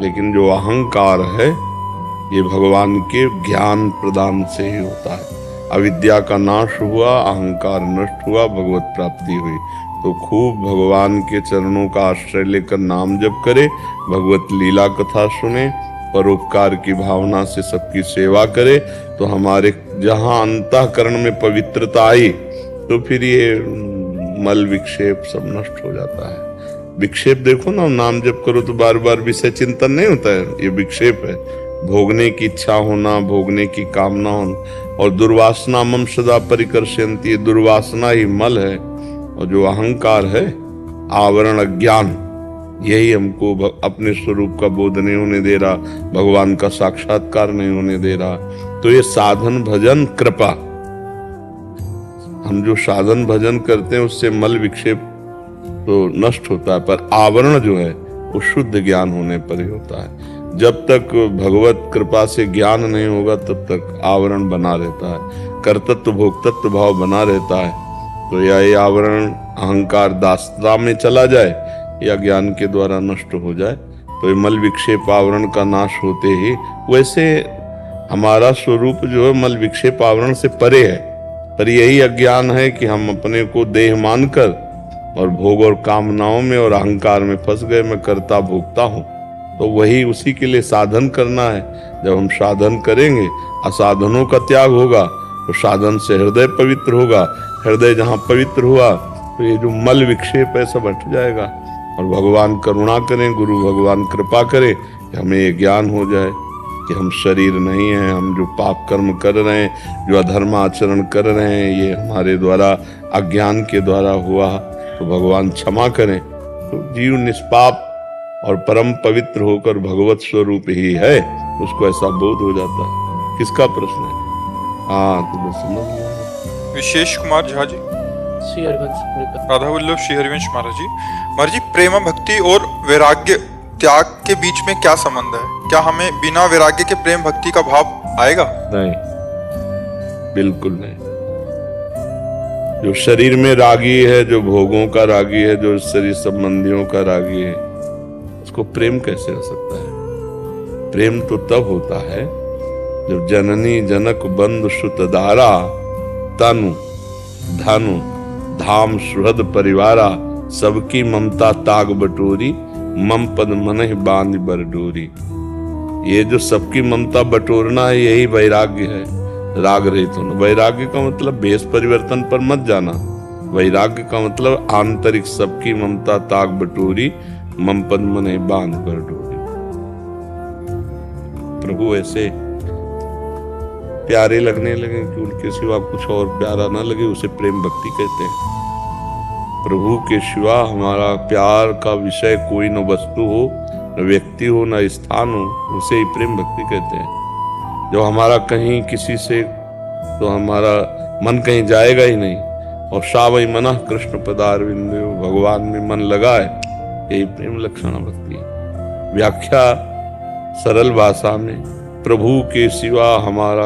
लेकिन जो अहंकार है ये भगवान के ज्ञान प्रदान से ही होता है। अविद्या का नाश हुआ, अहंकार नष्ट हुआ, भगवत प्राप्ति हुई। तो खूब भगवान के चरणों का आश्रय लेकर नाम जप करे, भगवत लीला कथा सुने, परोपकार की भावना से सबकी सेवा करे, तो हमारे जहां अंतःकरण में पवित्रता आई तो फिर ये मल विक्षेप सब नष्ट हो जाता है। विक्षेप देखो ना, नाम जप करो तो बार बार विषय चिंतन नहीं होता है, ये विक्षेप है। भोगने की इच्छा होना, भोगने की कामना होना, और दुर्वासना मम सदा परिकर्षयन्ति, दुर्वासना ही मल है। और जो अहंकार है, आवरण अज्ञान, यही हमको अपने स्वरूप का बोध नहीं होने दे रहा, भगवान का साक्षात्कार नहीं होने दे रहा। तो ये साधन भजन कृपा, हम जो साधन भजन करते हैं उससे मल विक्षेप तो नष्ट होता है, पर आवरण जो है वो शुद्ध ज्ञान होने पर ही होता है। जब तक भगवत कृपा से ज्ञान नहीं होगा तब तक आवरण बना रहता है, कर्तृत्व भोक्तृत्व भाव बना रहता है। तो या ये आवरण अहंकार दासता में चला जाए या ज्ञान के द्वारा नष्ट हो जाए, तो ये मल विक्षेप आवरण का नाश होते ही, वैसे हमारा स्वरूप जो है मल विक्षेप आवरण से परे है, पर यही अज्ञान है कि हम अपने को देह मानकर और भोग और कामनाओं में और अहंकार में फंस गए, मैं करता भोगता हूँ। तो वही उसी के लिए साधन करना है। जब हम साधन करेंगे, असाधनों का त्याग होगा, तो साधन से हृदय पवित्र होगा। हृदय जहाँ पवित्र हुआ तो ये जो मल विक्षेप है सब हट जाएगा। और भगवान करुणा करें, गुरु भगवान कृपा करें कि हमें ये ज्ञान हो जाए कि हम शरीर नहीं है, हम जो पाप कर्म कर रहे हैं, जो अधर्म आचरण कर रहे हैं, ये हमारे द्वारा अज्ञान के द्वारा हुआ, तो भगवान क्षमा करें। तो जीव निष्पाप और परम पवित्र होकर भगवत स्वरूप ही है, उसको ऐसा बोध हो जाता है। किसका प्रश्न है? हाँ, तो बस समझ लिया। विशेष कुमार झा जी, श्री हरिवंश, राधा वल्लभ श्री हरिवंश महाराज जी, प्रेम भक्ति और वैराग्य त्याग के बीच में क्या संबंध है? क्या हमें बिना वैराग्य के प्रेम भक्ति का भाव आएगा? नहीं, बिल्कुल नहीं। जो शरीर में रागी है, जो भोगों का रागी है, जो शरीर संबंधियों का रागी है, उसको प्रेम कैसे हो सकता है? प्रेम तो तब होता है जब जननी जनक बंधु सुत दारा, तनु धनु धाम सुहृद परिवारा, सबकी ममता ताग बटोरी, मम पद मनहि बांध बर डोरी। ये जो सबकी ममता बटोरना है, यही वैराग्य है, राग रहित होना। वैराग्य का मतलब भेष परिवर्तन पर मत जाना। वैराग्य का मतलब आंतरिक सबकी ममता ताग बटोरी, मम पद मनहि बांध बर डोरी। प्रभु ऐसे प्यारे लगने लगे कि उनके सिवा कुछ और प्यारा ना लगे, उसे प्रेम भक्ति कहते हैं। प्रभु के सिवा हमारा प्यार का विषय कोई न वस्तु हो, न व्यक्ति हो, न स्थान हो, उसे ही प्रेम भक्ति कहते हैं। जो हमारा कहीं किसी से, तो हमारा मन कहीं जाएगा ही नहीं। और सावई मना कृष्ण पदारविंद, भगवान में मन लगाए, यही प्रेम लक्षण भक्ति है। व्याख्या सरल भाषा में, प्रभु के सिवा हमारा